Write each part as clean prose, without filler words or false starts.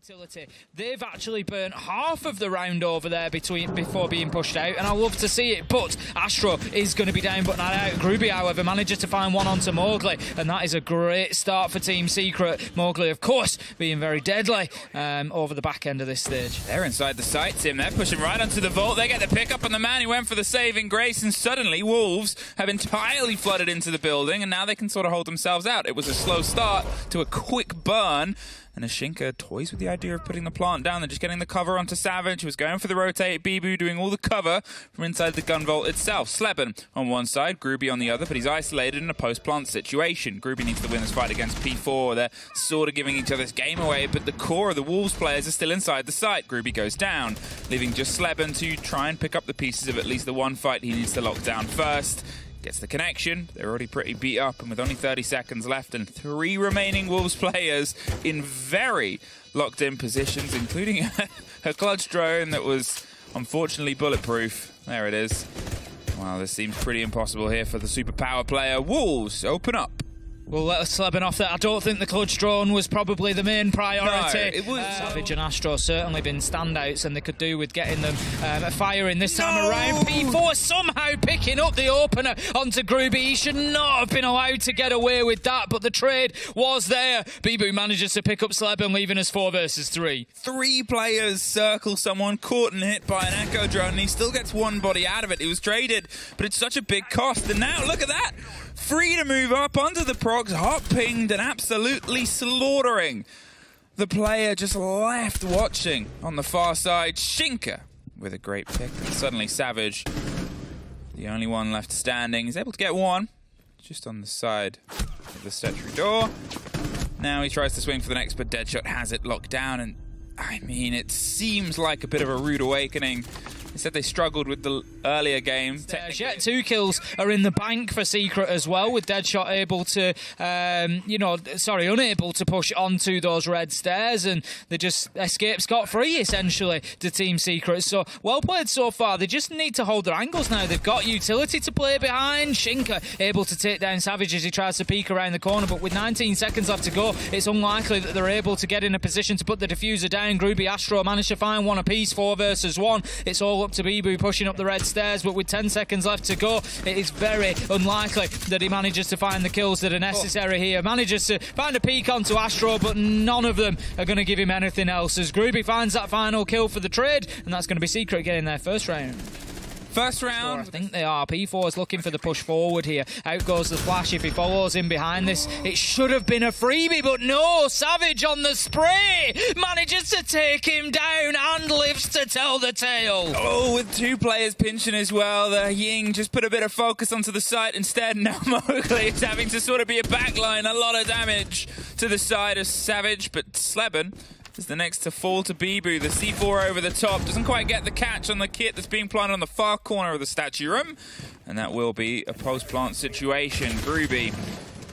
utility. They've actually burnt half of the round over there before being pushed out, and I love to see it, but Astro is going to be down but not out. Groovy, however, manages to find one onto Mowgli, and that is a great start for Team Secret. Mowgli, of course, being very deadly over the back end of this stage. They're inside the site, Tim. They're pushing right onto the vault. They get the pick up on the man who went for the saving grace, and suddenly Wolves have entirely flooded into the building, and now they can sort of hold themselves out. It was a slow start to a quick burn, and Ashinka toys with the idea of putting the plant down. They're just getting the cover onto Savage, who was going for the rotate. Bibu doing all the cover from inside the gun vault itself. Sleben on one side, Groovy on the other, but he's isolated in a post-plant situation. Groovy needs to win this fight against P4. They're sort of giving each other's game away, but the core of the Wolves players are still inside the site. Groovy goes down, leaving just Sleben to try and pick up the pieces of at least the one fight he needs to lock down first. Gets the connection. They're already pretty beat up, and with only 30 seconds left and 3 remaining Wolves players in very locked-in positions, including a clutch drone that was unfortunately bulletproof. There it is. Wow, this seems pretty impossible here for the superpower player. Wolves open up. We'll let Sleben off that. I don't think the clutch drone was probably the main priority. No, it was. Savage and Astro certainly been standouts, and they could do with getting them firing this time around. P4 somehow picking up the opener onto Groovy. He should not have been allowed to get away with that, but the trade was there. Bibu manages to pick up Sleben, leaving us 4 versus 3. 3 players circle someone caught and hit by an echo drone, and he still gets one body out of it. It was traded, but it's such a big cost. And now, look at that! Free to move up onto the procs, hot pinged and absolutely slaughtering the player just left watching on the far side. Shinka with a great pick, and suddenly Savage, the only one left standing, is able to get one just on the side of the statue door. Now he tries to swing for the next, but Deadshot has it locked down, and I mean, it seems like a bit of a rude awakening. They said they struggled with the earlier game. Yet 2 kills are in the bank for Secret as well, with Deadshot able to, unable to push onto those red stairs, and they just escape scot-free, essentially, to Team Secret. So, well played so far. They just need to hold their angles now. They've got utility to play behind. Shinka able to take down Savage as he tries to peek around the corner, but with 19 seconds left to go, it's unlikely that they're able to get in a position to put the diffuser down. Groovy, Astro managed to find one apiece, 4 versus 1. It's all up to Bibu pushing up the red stairs, but with 10 seconds left to go, it is very unlikely that he manages to find the kills that are necessary here. Manages to find a peek onto Astro, but none of them are going to give him anything else, as Groovy finds that final kill for the trade, and that's going to be Secret getting their first round. First round. I think they are. P4 is looking for the push forward here. Out goes the flash if he follows in behind this. It should have been a freebie, but no. Savage on the spray manages to take him down and lives to tell the tale. Oh, with 2 players pinching as well. The Ying just put a bit of focus onto the site instead. Now Mowgli is having to sort of be a backline. A lot of damage to the side of Savage, but Sleben is the next to fall to Bibu. The C4 over the top doesn't quite get the catch on the kit that's being planted on the far corner of the statue room, and that will be a post-plant situation. Groovy,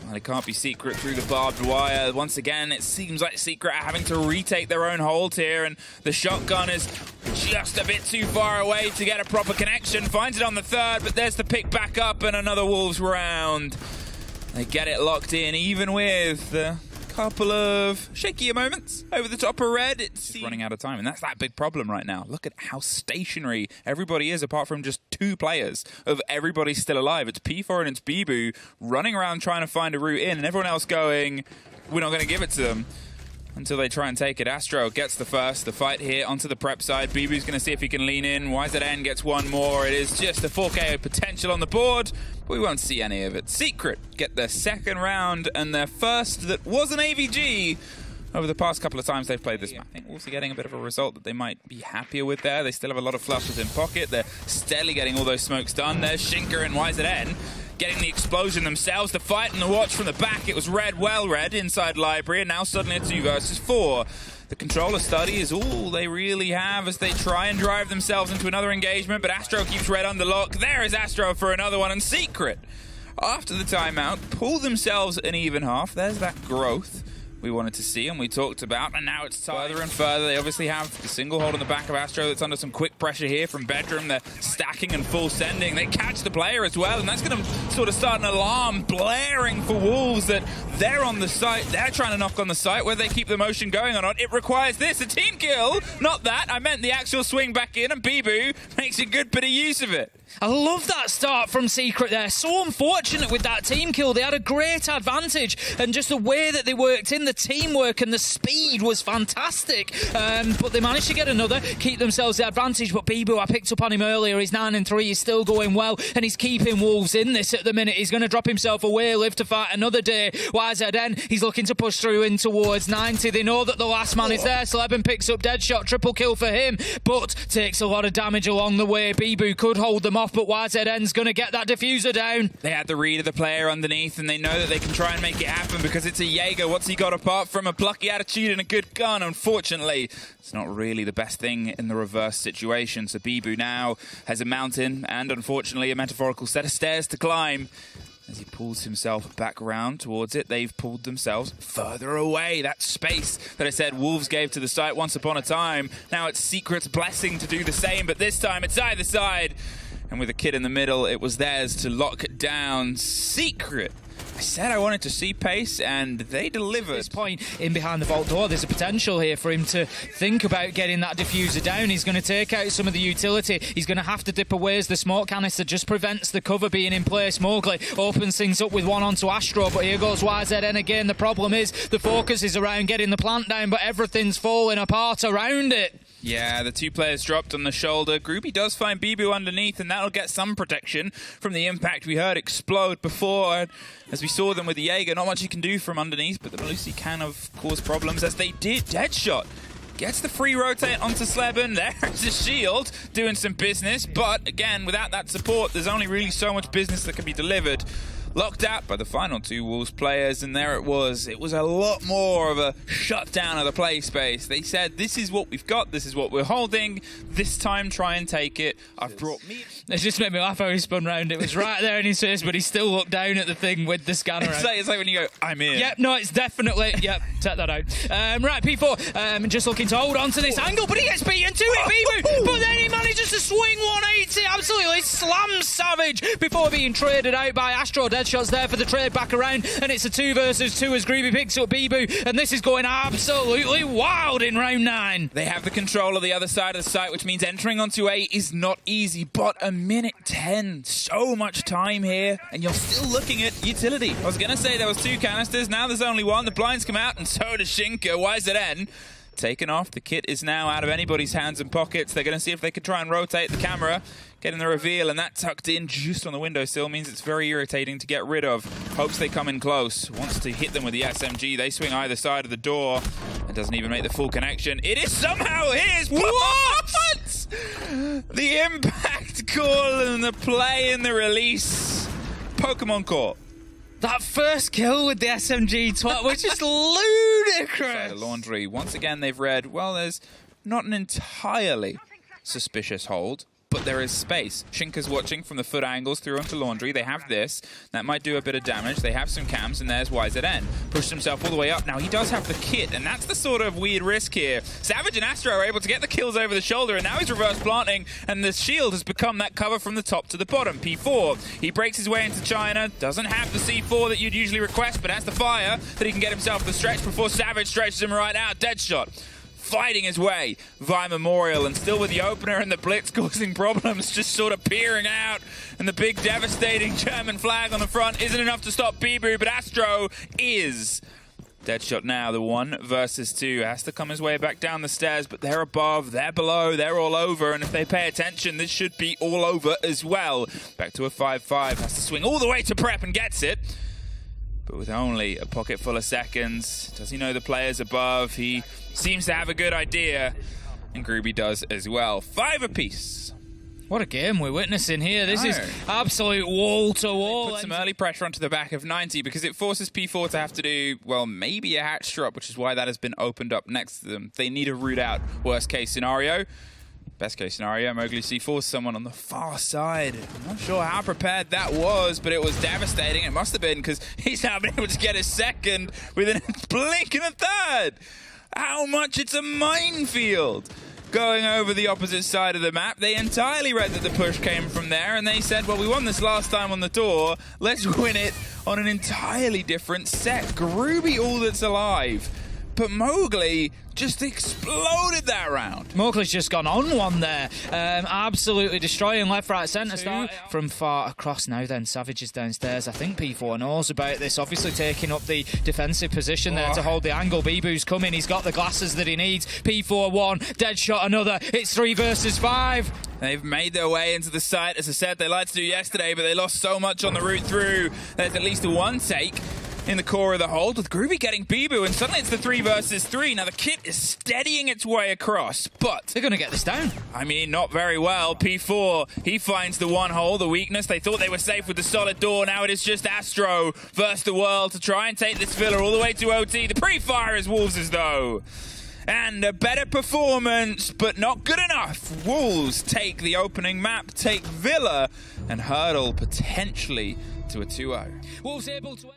well, it can't be Secret through the barbed wire. Once again, it seems like Secret are having to retake their own hold here, and the shotgun is just a bit too far away to get a proper connection. Finds it on the 3rd, but there's the pick back up, and another Wolves round. They get it locked in, even with the couple of shakier moments over the top of red. It's running out of time, and that's that big problem right now. Look at how stationary everybody is, apart from just 2 players of everybody still alive. It's P4 and it's Bibu running around trying to find a route in, and everyone else going, we're not going to give it to them until they try and take it. Astro gets the fight here onto the prep side. Bibu's going to see if he can lean in. YZN gets one more. It is just a 4KO potential on the board, but we won't see any of it. Secret get their 2nd round and their first that was an AVG over the past couple of times they've played this map. I think also getting a bit of a result that they might be happier with there. They still have a lot of flushes in pocket. They're steadily getting all those smokes done. There's Shinka and YZN getting the explosion themselves. The fight and the watch from the back. It was red, well red inside library, and now suddenly it's 2 versus 4. The controller study is all they really have as they try and drive themselves into another engagement, but Astro keeps red under lock. There is Astro for another one, and Secret, after the timeout, pull themselves an even half. There's that growth we wanted to see and we talked about, and now it's further and further. They obviously have the single hold on the back of Astro that's under some quick pressure here from Bedroom. They're stacking and full sending. They catch the player as well, and that's going to sort of start an alarm blaring for Wolves that they're on the site. They're trying to knock on the site. Whether they keep the motion going or not, it requires this, a team kill. Not that, I meant the actual swing back in, and Bibu makes a good bit of use of it. I love that start from Secret there. So unfortunate with that team kill. They had a great advantage, and just the way that they worked in, the teamwork and the speed was fantastic. But they managed to get another, keep themselves the advantage. But Bibu, I picked up on him earlier, he's 9-3, he's still going well, and he's keeping Wolves in this at the minute. He's going to drop himself away, live to fight another day. YZN, he's looking to push through in towards 90. They know that the last man is there. Sleben picks up Deadshot, triple kill for him, but takes a lot of damage along the way. Bibu could hold them off, but YZN's going to get that diffuser down. They had the read of the player underneath, and they know that they can try and make it happen because it's a Jaeger. What's he got apart from a plucky attitude and a good gun? Unfortunately, it's not really the best thing in the reverse situation. So Bibu now has a mountain and, unfortunately, a metaphorical set of stairs to climb. As he pulls himself back around towards it, they've pulled themselves further away. That space that I said Wolves gave to the site once upon a time. Now it's Secret's blessing to do the same, but this time it's either side. And with a kid in the middle, it was theirs to lock down Secret. I said I wanted to see pace, and they delivered. At this point, in behind the vault door, there's a potential here for him to think about getting that diffuser down. He's going to take out some of the utility. He's going to have to dip away as the smoke canister just prevents the cover being in place. Mowgli opens things up with one onto Astro, but here goes YZN again. The problem is the focus is around getting the plant down, but everything's falling apart around it. Yeah, the two players dropped on the shoulder. Groupie does find Bibu underneath, and that'll get some protection from the impact we heard explode before. As we saw them with the Jaeger, not much you can do from underneath, but the Melusi can, of course, problems, as they did. Deadshot gets the free rotate onto Sleben. There's a shield doing some business, but again, without that support, there's only really so much business that can be delivered. Locked out by the final two Wolves players, and there it was. It was a lot more of a shutdown of the play space. They said, this is what we've got, this is what we're holding, this time try and take it. I've brought me... It just made me laugh how he spun round. It was right there in his face, but he still looked down at the thing with the scanner. It's like when you go, I'm in. Yep, no, it's definitely... Yep, take that out. Right, P4, just looking to hold on to this angle, but he gets beaten to it, Bibu, but then he manages to swing 180, absolutely slams Savage before being traded out by Astro. Deadshot's there for the trade back around, and it's a 2 versus 2 as Greeby picks up Bibu, and this is going absolutely wild in round 9. They have the control of the other side of the site, which means entering onto A is not easy, but a minute 10, so much time here, and you're still looking at utility. I was going to say there was 2 canisters, now there's only 1. The blinds come out, and so does Shinka. YZN taken off. The kit is now out of anybody's hands and pockets. They're going to see if they can try and rotate the camera, getting the reveal, and that tucked in just on the windowsill means it's very irritating to get rid of. Hopes they come in close. Wants to hit them with the SMG. They swing either side of the door. It doesn't even make the full connection. It is somehow his. What? The impact call and the play and the release. Pokemon Court. That first kill with the SMG was just ludicrous. Laundry. Once again, they've read, well, there's not an entirely suspicious hold, but there is space. Shinka's watching from the foot angles through onto Laundry. They have this. That might do a bit of damage. They have some cams, and there's YZN. Pushed himself all the way up. Now, he does have the kit, and that's the sort of weird risk here. Savage and Astro are able to get the kills over the shoulder, and now he's reverse planting, and the shield has become that cover from the top to the bottom. P4, he breaks his way into China. Doesn't have the C4 that you'd usually request, but has the fire that he can get himself the stretch before Savage stretches him right out. Deadshot fighting his way via Memorial, and still with the opener and the blitz causing problems, just sort of peering out, and the big devastating German flag on the front isn't enough to stop Bibu, but Astro is. Deadshot now, the 1 versus 2, has to come his way back down the stairs, but they're above, they're below, they're all over, and if they pay attention, this should be all over as well. Back to a 5-5, has to swing all the way to prep and gets it. But with only a pocket full of seconds, does he know the players above? He seems to have a good idea, and Groovy does as well. 5 apiece. What a game we're witnessing here. This is absolute wall-to-wall. Put some early pressure onto the back of 90 because it forces P4 to have to do, well, maybe a hatch drop, which is why that has been opened up next to them. They need a root out, worst case scenario. Best case scenario, Mowgli C4 someone on the far side. I'm not sure how prepared that was, but it was devastating. It must have been, because he's now been able to get a second within a blink and a third. How much it's a minefield going over the opposite side of the map. They entirely read that the push came from there, and they said, well, we won this last time on the tour. Let's win it on an entirely different set. Groovy all that's alive. But Mowgli just exploded that round. Mowgli's just gone on one there. Absolutely destroying left, right, centre. From far across now then. Savage is downstairs. I think P4 knows about this. Obviously taking up the defensive position there to hold the angle. Bibu's coming. He's got the glasses that he needs. P4 one. Dead shot another. It's 3 versus 5. They've made their way into the site. As I said, they liked to do yesterday, but they lost so much on the route through. There's at least one take in the core of the hold, with Groovy getting Bibu, and suddenly it's the 3 versus 3. Now the kit is steadying its way across, but they're going to get this down. I mean, not very well. P4, he finds the one hole, the weakness. They thought they were safe with the solid door. Now it is just Astro versus the world to try and take this Villa all the way to OT. The pre-fire is Wolves' though. And a better performance, but not good enough. Wolves take the opening map, take Villa, and hurdle potentially to a 2-0. Wolves able to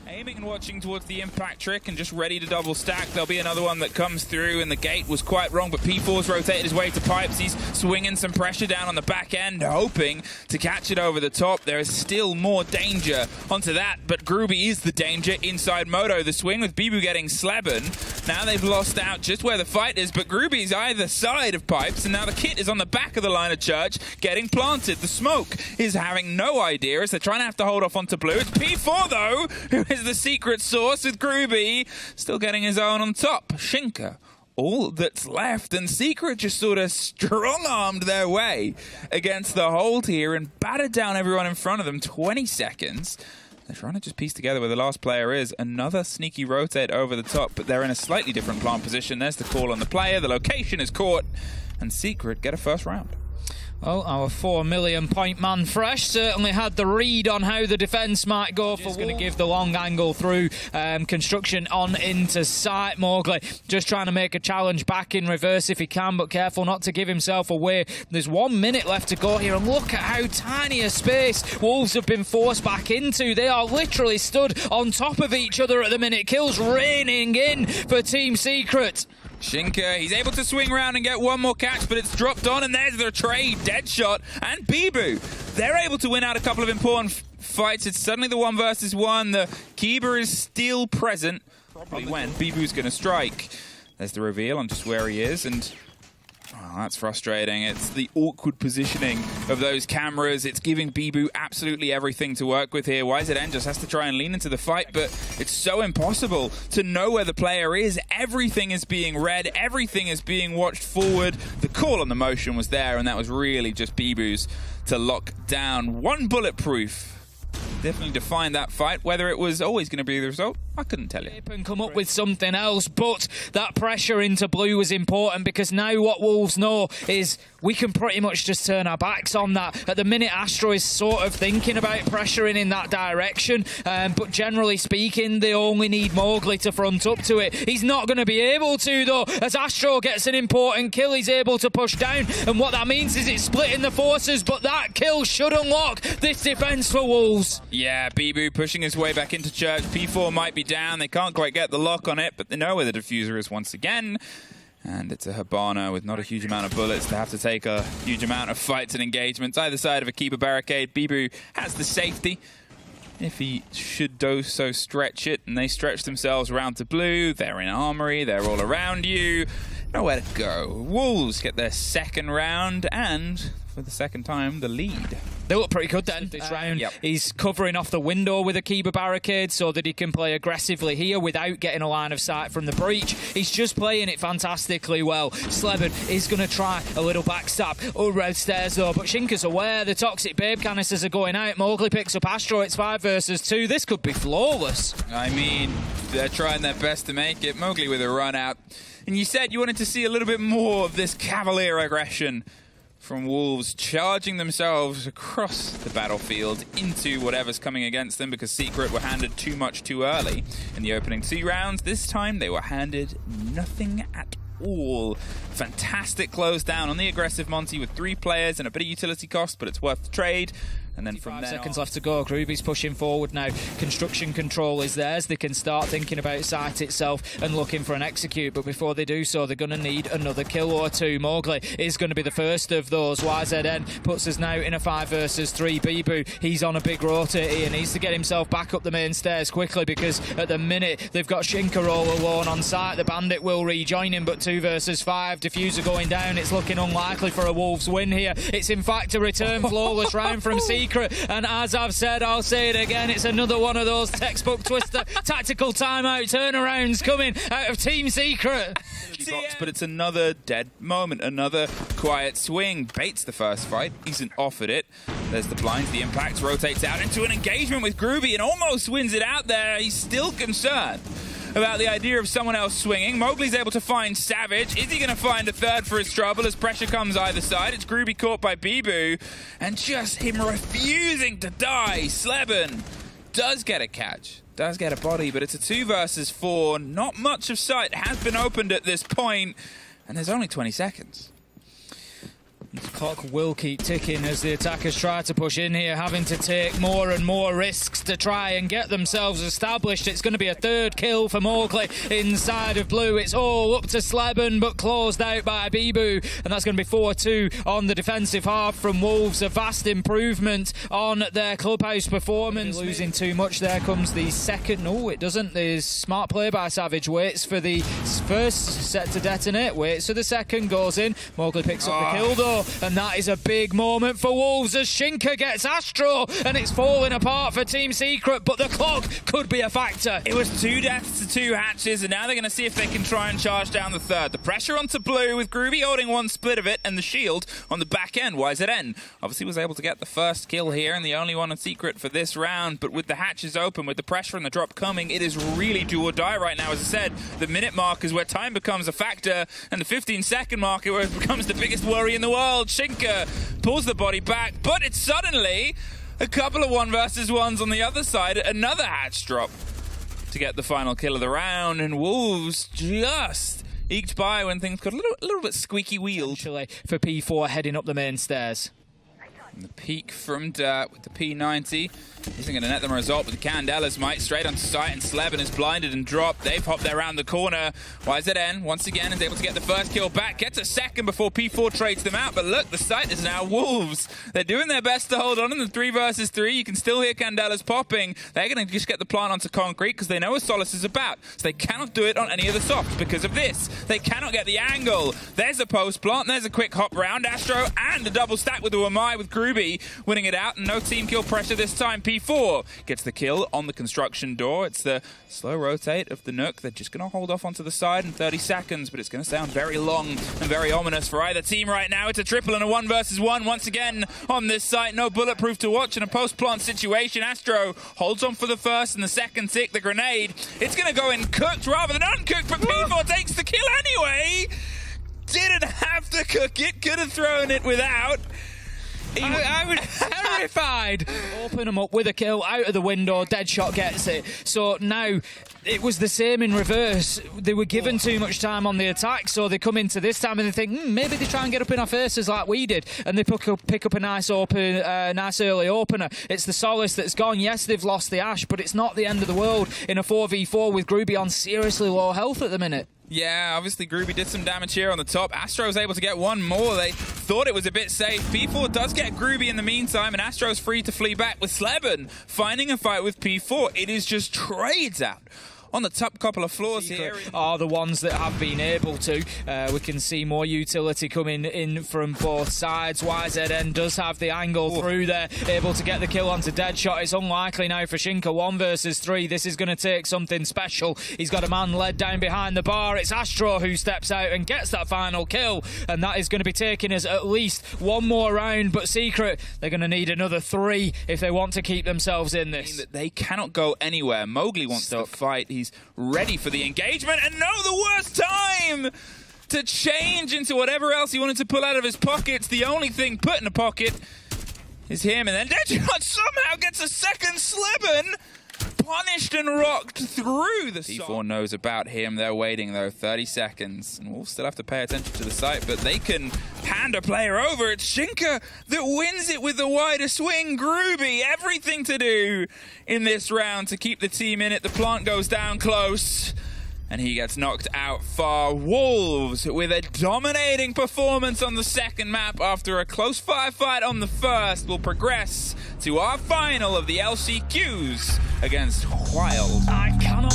aiming and watching towards the impact trick and just ready to double stack. There'll be another one that comes through, and the gate was quite wrong, but P4's rotated his way to pipes. He's swinging some pressure down on the back end, hoping to catch it over the top. There is still more danger onto that, but Groovy is the danger inside Moto. The swing with Bibu getting Sleben. Now they've lost out just where the fight is, but Groovy's either side of pipes, and now the kit is on the back of the line of church getting planted. The smoke is having no idea as they're trying to have to hold off onto blue. It's P4 though, who is the secret source, with Groovy still getting his own on top. Shinka, all that's left, and Secret just sort of strong-armed their way against the hold here and battered down everyone in front of them. 20 seconds. They're trying to just piece together where the last player is. Another sneaky rotate over the top, but they're in a slightly different plant position. There's the call on the player. The location is caught, and Secret get a first round. Well, our 4 million point man Fresh certainly had the read on how the defence might go for. Going to give the long angle through construction on into sight. Mowgli just trying to make a challenge back in reverse if he can, but careful not to give himself away. There's 1 minute left to go here, and look at how tiny a space Wolves have been forced back into. They are literally stood on top of each other at the minute. Kills raining in for Team Secret. Shinka, he's able to swing around and get one more catch, but it's dropped on, and there's the trade. Deadshot and Bibu. They're able to win out a couple of important fights. It's suddenly the 1 versus 1. The Kiba is still present. Probably when Bibu's going to strike. There's the reveal on just where he is, and oh, that's frustrating. It's the awkward positioning of those cameras. It's giving Bibu absolutely everything to work with here. YZN just has to try and lean into the fight, but it's so impossible to know where the player is. Everything is being read. Everything is being watched forward. The call on the motion was there, and that was really just Bibu's to lock down. One bulletproof. Definitely defined that fight. Whether it was always going to be the result, I couldn't tell you. And come up with something else, but that pressure into blue was important, because now what Wolves know is we can pretty much just turn our backs on that. At the minute, Astro is sort of thinking about pressuring in that direction, but generally speaking, they only need Mowgli to front up to it. He's not going to be able to, though, as Astro gets an important kill. He's able to push down, and what that means is it's splitting the forces, but that kill should unlock this defense for Wolves. Yeah, Bibu pushing his way back into church. P4 might be down. They can't quite get the lock on it, but they know where the diffuser is once again. And it's a Habana with not a huge amount of bullets to have to take a huge amount of fights and engagements. Either side of a keeper barricade, Bibu has the safety if he should do so stretch it, and they stretch themselves around to blue. They're in armory, they're all around you. Nowhere to go. Wolves get their second round, and for the second time, the lead. They look pretty good then this round. Yep. He's covering off the window with a Kiba barricade so that he can play aggressively here without getting a line of sight from the breach. He's just playing it fantastically well. Sleben is going to try a little backstab. Oh, red stairs though, but Shinka's aware. The toxic babe canisters are going out. Mowgli picks up Astro. It's 5 versus 2. This could be flawless. I mean, they're trying their best to make it. Mowgli with a run out. And you said you wanted to see a little bit more of this cavalier aggression from Wolves, charging themselves across the battlefield into whatever's coming against them, because Secret were handed too much too early in the opening 2 rounds. This time they were handed nothing at all. Fantastic close down on the aggressive Monty with 3 players and a bit of utility cost, but it's worth the trade. And then from 5 there seconds left to go. Gruby's pushing forward now. Construction control is theirs. They can start thinking about site itself and looking for an execute. But before they do so, they're going to need another kill or 2. Mowgli is going to be the first of those. YZN puts us now in a 5 versus 3. Bibu, he's on a big rotate. He needs to get himself back up the main stairs quickly because at the minute they've got Shinka all alone on site. The Bandit will rejoin him, but 2 versus 5. Diffuser going down. It's looking unlikely for a Wolves win here. It's in fact a return flawless round from Secret. And as I've said, I'll say it again, it's another one of those textbook Twister tactical timeout turnarounds coming out of Team Secret. But it's another dead moment, another quiet swing. Baits the first fight, isn't offered it. There's the blinds, the impact rotates out into an engagement with Gruby and almost wins it out there. He's still concerned about the idea of someone else swinging. Mowgli's able to find Savage. Is he going to find a third for his trouble as pressure comes either side? It's Gruby caught by Bibu, and just him refusing to die. Sleben does get a catch, does get a body, but it's a 2 versus 4. Not much of sight has been opened at this point, and there's only 20 seconds. The clock will keep ticking as the attackers try to push in here, having to take more and more risks to try and get themselves established. It's going to be a 3rd kill for Mowgli inside of blue. It's all up to Sleben, but closed out by Bibu, and that's going to be 4-2 on the defensive half from Wolves. A vast improvement on their clubhouse performance. Losing too much. There comes the second. No, it doesn't. There's smart play by Savage. Waits for the first set to detonate. Waits for the second. Goes in. Mowgli picks up the kill though. And that is a big moment for Wolves as Shinka gets Astro, and it's falling apart for Team Secret, but the clock could be a factor. It was 2 deaths to 2 hatches, and now they're going to see if they can try and charge down the 3rd. The pressure onto blue with Gruby holding 1 split of it, and the shield on the back end. YZN obviously was able to get the first kill here, and the only one in Secret for this round, but with the hatches open, with the pressure and the drop coming, it is really do or die right now. As I said, the minute mark is where time becomes a factor, and the 15-second mark is where it becomes the biggest worry in the world. Shinka pulls the body back, but it's suddenly a couple of 1 versus 1s on the other side. Another hatch drop to get the final kill of the round, and Wolves just eked by when things got a little bit squeaky wheeled. For P4 heading up the main stairs. And the peak from Dirt with the P90 isn't going to net them a result, but the Candelas might straight onto sight, and Sleben is blinded and dropped. They've hopped there around the corner. YZN once again is able to get the first kill back, gets a second before P4 trades them out, but look, the site is now Wolves. They're doing their best to hold on in the 3 versus 3. You can still hear Candelas popping. They're going to just get the plant onto concrete because they know what Solace is about, so they cannot do it on any of the softs because of this. They cannot get the angle. There's a post plant, there's a quick hop round. Astro and a double stack with the Wamai with Gruby winning it out, and no team kill pressure this time. P4 gets the kill on the construction door. It's the slow rotate of the Nook. They're just going to hold off onto the side in 30 seconds, but it's going to sound very long and very ominous for either team right now. It's a triple and a 1 versus 1 once again on this site. No bulletproof to watch in a post-plant situation. Astro holds on for the first and the second tick. The grenade, it's going to go in cooked rather than uncooked, but P4 takes the kill anyway. Didn't have to cook it, could have thrown it without. I was terrified. Open them up with a kill out of the window. Deadshot gets it. So now it was the same in reverse. They were given too much time on the attack, so they come into this time and they think maybe they try and get up in our faces like we did, and they pick up a nice early opener. It's the Solace that's gone. Yes, they've lost the Ash, but it's not the end of the world in a 4v4 with Gruby on seriously low health at the minute. Yeah, obviously Gruby did some damage here on the top. Astro's able to get one more. They thought it was a bit safe. P4 does get Gruby in the meantime, and Astro's free to flee back with Sleben finding a fight with P4. It is just trades out on the top couple of floors here are the ones that have been able to. We can see more utility coming in from both sides. YZN does have the angle through there, able to get the kill onto Deadshot. It's unlikely now for Shinka. 1 versus 3. This is going to take something special. He's got a man led down behind the bar. It's Astro who steps out and gets that final kill, and that is going to be taking us at least one more round. But Secret, they're going to need another 3 if they want to keep themselves in this. They cannot go anywhere. Mowgli wants to fight. He's ready for the engagement, and no, the worst time to change into whatever else he wanted to pull out of his pockets. The only thing put in a pocket is him, and then Deadshot somehow gets a second Sleben. punished and rocked through the T4 knows about him. They're waiting, though. 30 seconds. And we'll still have to pay attention to the site, but they can hand a player over. It's Shinka that wins it with the wider swing. Groovy, everything to do in this round to keep the team in it. The plant goes down close, and he gets knocked out far. Wolves with a dominating performance on the second map after a close firefight on the first will progress to our final of the LCQs against Wild. I cannot